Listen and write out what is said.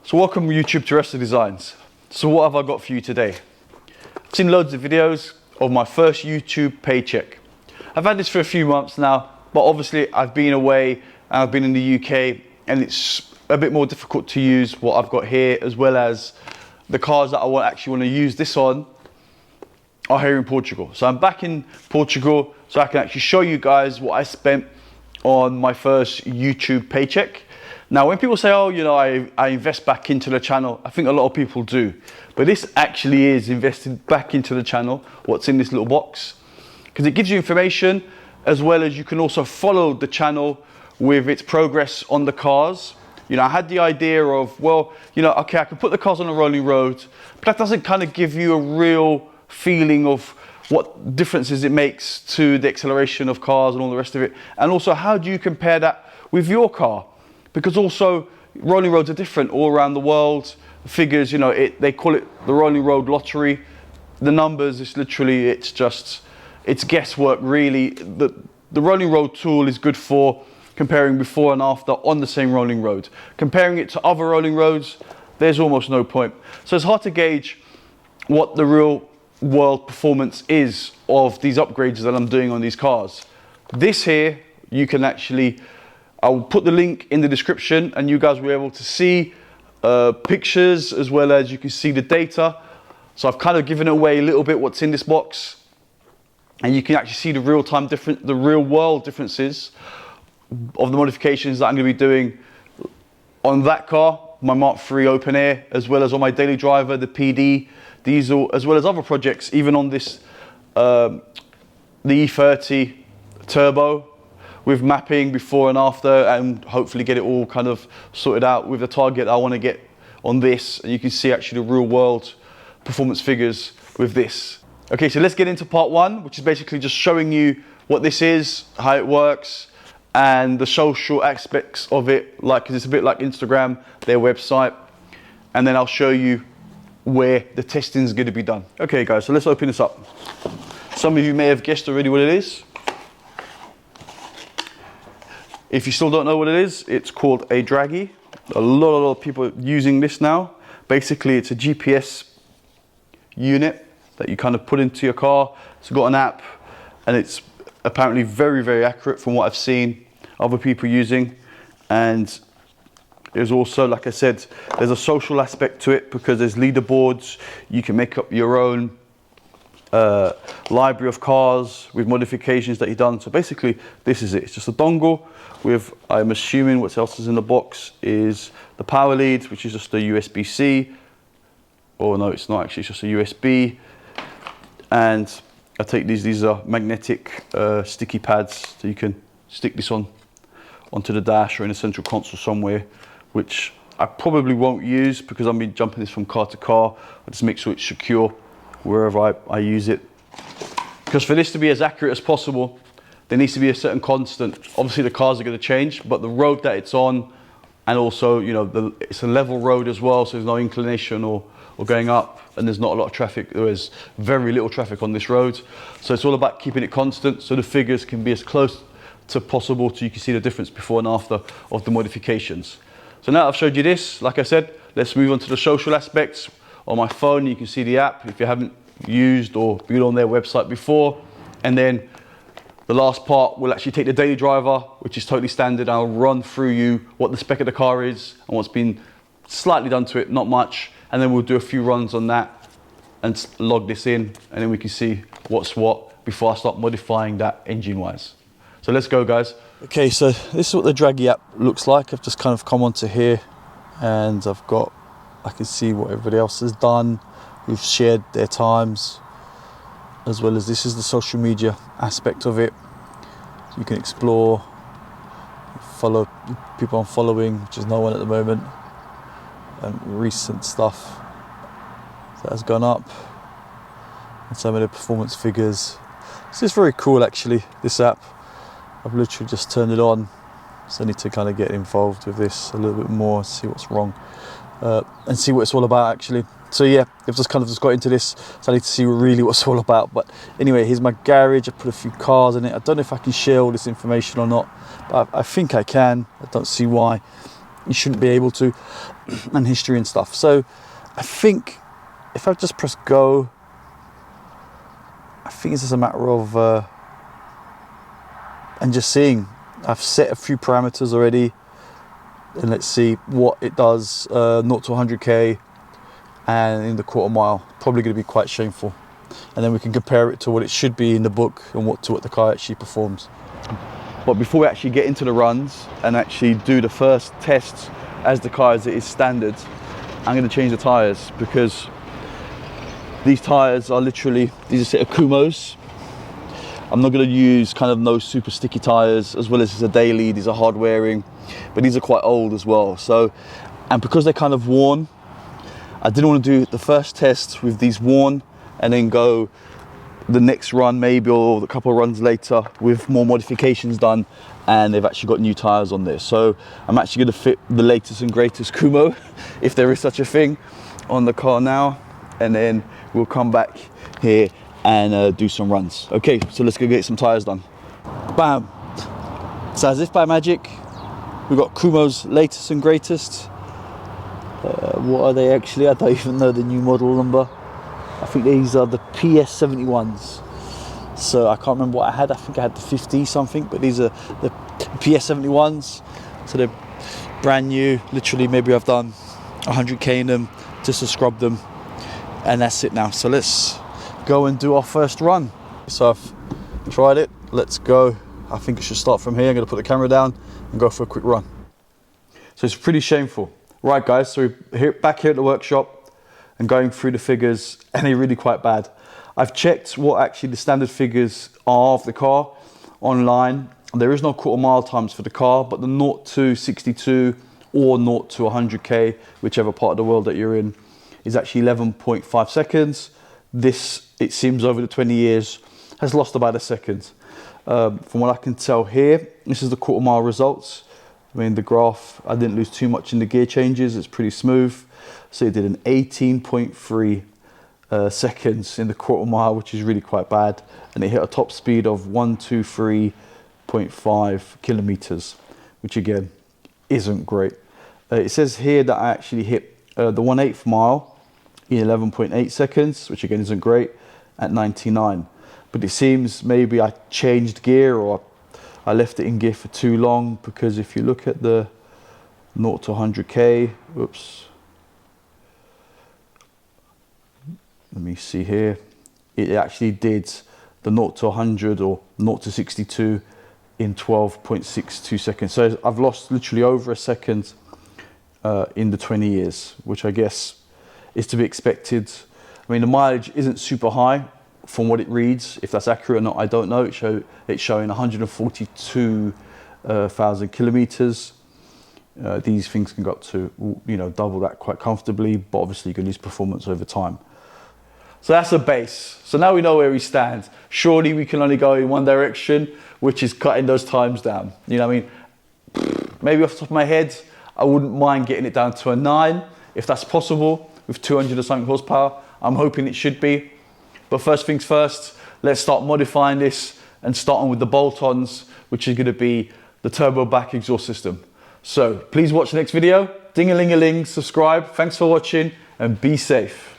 So welcome YouTube to Rest of Designs. So what have I got for you today? I've seen loads of videos of my first YouTube paycheck. I've had this for a few months now, but obviously I've been away and I've been in the UK and it's a bit more difficult to use what I've got here, as well as the cars that I actually want to use this on are here in Portugal. So I'm back in Portugal so I can actually show you guys what I spent on my first YouTube paycheck. Now, when people say, oh, you know, I invest back into the channel, I think a lot of people do. But this actually is invested back into the channel, what's in this little box. Because it gives you information, as well as you can also follow the channel with its progress on the cars. You know, I had the idea of, well, you know, okay, I can put the cars on a rolling road, but that doesn't kind of give you a real feeling of what differences it makes to the acceleration of cars and all the rest of it. And also, how do you compare that with your car? Because also rolling roads are different all around the world. Figures, you know, they call it the rolling road lottery. The numbers, it's literally, it's guesswork really. The rolling road tool is good for comparing before and after on the same rolling road. Comparing it to other rolling roads, there's almost no point. So it's hard to gauge what the real world performance is of these upgrades that I'm doing on these cars. This here, you can actually, I'll put the link in the description and you guys will be able to see pictures, as well as you can see the data. So I've kind of given away a little bit what's in this box, and you can actually see the real world differences of the modifications that I'm going to be doing on that car, my Mark III Open Air, as well as on my daily driver, the PD diesel, as well as other projects, even on this the E30 turbo, with mapping before and after, and hopefully get it all kind of sorted out with the target I want to get on this. And you can see actually the real world performance figures with this. Okay, so let's get into part one, which is basically just showing you what this is, how it works, and the social aspects of it, like, 'cause it's a bit like Instagram, their website. And then I'll show you where the testing is going to be done. Okay guys, so let's open this up. Some of you may have guessed already what it is. If you still don't know what it is, it's called a Draggy. A lot of people are using this now. Basically, it's a GPS unit that you kind of put into your car. It's got an app, and it's apparently very, very accurate from what I've seen other people using. And there's also, like I said, there's a social aspect to it, because there's leaderboards. You can make up your own library of cars with modifications that you've done. So basically, this is it. It's just a dongle with, I'm assuming what else is in the box is the power lead, which is just a USB-C. Oh no, it's not actually, it's just a USB. And I take these are magnetic sticky pads, so you can stick this onto the dash or in a central console somewhere, which I probably won't use because I'll be jumping this from car to car. I just make sure it's secure wherever I use it. Because for this to be as accurate as possible, there needs to be a certain constant. Obviously the cars are going to change, but the road that it's on, and also, you know, it's a level road as well, so there's no inclination or going up, and there's not a lot of traffic. There is very little traffic on this road. So it's all about keeping it constant, so the figures can be as close to possible so you can see the difference before and after of the modifications. So now I've showed you this, like I said, let's move on to the social aspects. On my phone, you can see the app if you haven't used or been on their website before. And then the last part, we'll actually take the daily driver, which is totally standard. I'll run through you what the spec of the car is and what's been slightly done to it, not much. And then we'll do a few runs on that and log this in, and then we can see what's what before I start modifying that engine-wise. So let's go, guys. Okay, so this is what the Draggy app looks like. I've just kind of come onto here, and I can see what everybody else has done, who've shared their times, as well as this is the social media aspect of it. So you can explore, follow people I'm following, which is no one at the moment, and recent stuff that has gone up, and some of the performance figures. This is very cool actually, this app. I've literally just turned it on, so I need to kind of get involved with this a little bit more, see what's wrong. and see what it's all about actually. So yeah, I've just kind of got into this, so I need to see really what it's all about. But anyway, here's my garage. I put a few cars in it. I don't know if I can share all this information or not, but I think I can. I don't see why you shouldn't be able to, and history and stuff. So I think if I just press go, I think it's just a matter of and just seeing. I've set a few parameters already, and let's see what it does. 0 to 100k, and in the quarter mile, probably going to be quite shameful. And then we can compare it to what it should be in the book and what the car actually performs. But before we actually get into the runs and actually do the first tests as the car as it is standard, I'm going to change the tyres, because these tyres are literally, these are a set of Kumos. I'm not going to use kind of no super sticky tyres, as well as it's a daily, these are hard wearing, but these are quite old as well. So, and because they're kind of worn, I didn't want to do the first test with these worn and then go the next run maybe, or a couple of runs later with more modifications done and they've actually got new tyres on there. So I'm actually going to fit the latest and greatest Kumo, if there is such a thing, on the car now, and then we'll come back here and do some runs. Okay, so let's go get some tyres done. Bam! So as if by magic, we've got Kumo's latest and greatest. What are they actually? I don't even know the new model number. I think these are the PS71s. So I can't remember what I had. I think I had the 50 something, but these are the PS71s. So they're brand new. Literally, maybe I've done 100k in them just to scrub them, and that's it now. So let's go and do our first run. So I've tried it. Let's go. I think I should start from here. I'm going to put the camera down and go for a quick run. So it's pretty shameful. Right guys, so we're back here at the workshop and going through the figures, and they're really quite bad. I've checked what actually the standard figures are of the car online. There is no quarter mile times for the car, but the 0 to 62 or 0 to 100k, whichever part of the world that you're in, is actually 11.5 seconds. This, it seems over the 20 years, has lost about a second. From what I can tell here, this is the quarter mile results. I mean, the graph, I didn't lose too much in the gear changes. It's pretty smooth. So it did an 18.3 seconds in the quarter mile, which is really quite bad. And it hit a top speed of 123.5 kilometers, which again, isn't great. It says here that I actually hit the 1/8 mile in 11.8 seconds, which again isn't great, at 99. But it seems maybe I changed gear, or I left it in gear for too long, because if you look at the 0 to 100k, whoops, let me see here, it actually did the 0 to 100 or 0 to 62 in 12.62 seconds. So I've lost literally over a second in the 20 years, which I guess is to be expected. I mean, the mileage isn't super high from what it reads. If that's accurate or not, I don't know. It's showing 142,000 kilometers. These things can go up to, you know, double that quite comfortably, but obviously you can lose performance over time. So that's a base. So now we know where we stand. Surely we can only go in one direction, which is cutting those times down. You know what I mean? Maybe off the top of my head, I wouldn't mind getting it down to a 9, if that's possible, with 200 or something horsepower. I'm hoping it should be. But first things first, let's start modifying this and starting with the bolt-ons, which is going to be the turbo back exhaust system. So please watch the next video. Ding-a-ling-a-ling, subscribe. Thanks for watching and be safe.